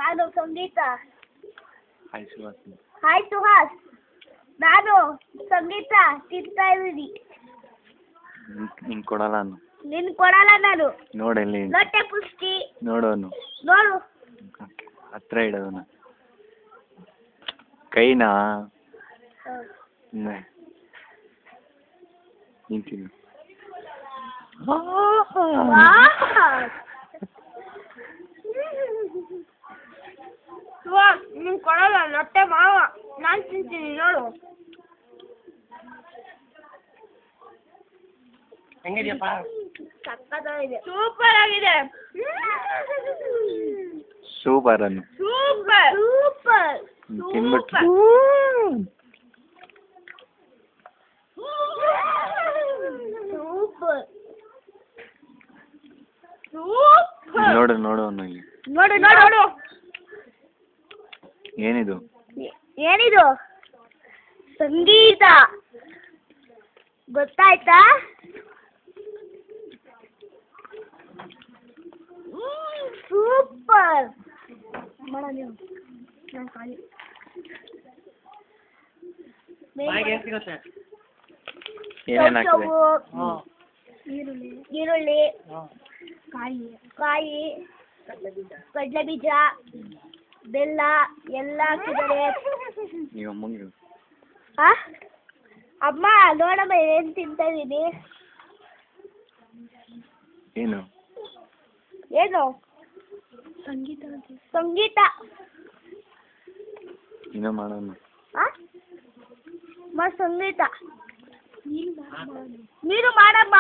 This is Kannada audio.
ನಾನು ಸಂಗೀತ. ಹಾಯ್ ಸುಹಾಸ್. ಹಾಯ್ ಸುಹಾಸ್. ನಾನು ಸಂಗೀತ ತಿಂತಾ ಇದ್ದೀನಿ. ನಿಂಗೆ ಕೊಡಲ್ಲ ನಾನು. ನಿನ್ ಕೊಡಲ್ಲ ನಾನು. ನೋಡಲ್ಲಿ ಲೊಟ್ಟೆ ಪುಷ್ಟಿ. ನೋಡೋನು. ನೋಡು. ಹತ್ರ ಇಡೋನು. ಕೈನಾ ನಿಂತೀನಿ. ನಿನ್ ಕೊಡಲ್ಲ ಲೊಟ್ಟೆ ಮಾವ. ನಾನ್ ತಿಂತೀನಿ ನೋಡು. ಹೆಂಗಿದ್ಯಪ್ಪ? ಸಕ್ಕತ್ತಾಗಿದೆ. ಸೂಪರ್ ಆಗಿದೆ. ಸೂಪರ್ ಅನ್ನು. ಸೂಪರ್ ಸೂಪರ್ ತಿನ್ಬಿಟ್ಟು ಸೂಪರ್ ಸೂಪರ್. ನೋಡು ನೋಡು ಅವನು ಇಲ್ಲಿ. ನೋಡು ನೋಡು ನೋಡು. ಏನಿದು? ಏನಿದು? ಸಂಗೀತ. ಗೊತ್ತಾಯ್ತಾ? ಸೂಪರ್. ಬಾಯಿಗೆ ಸಿಗುತ್ತೆ. ಏನೇನು ಹಾಕಿದೆ? ಈರುಳ್ಳಿ, ಕಾಯಿ, ಕಡಲೆ ಬೀಜ, ಬೆಲ್ಲ ಎಲ್ಲ ಹಾಕಿದ್ದಾರೆ. ನೀವು ಅಮ್ಮಂಗೆ ಅಮ್ಮ ನೋಡಮ್ಮ ಏನ್ ತಿಂತಾ ಇದೀನಿ. ಏನು ಏನು? ಸಂಗೀತ. ಸಂಗೀತ ಇನ್ನೂ ಮಾಡೋನು. ಸಂಗೀತ ನೀನು ಮಾಡಮ್ಮ.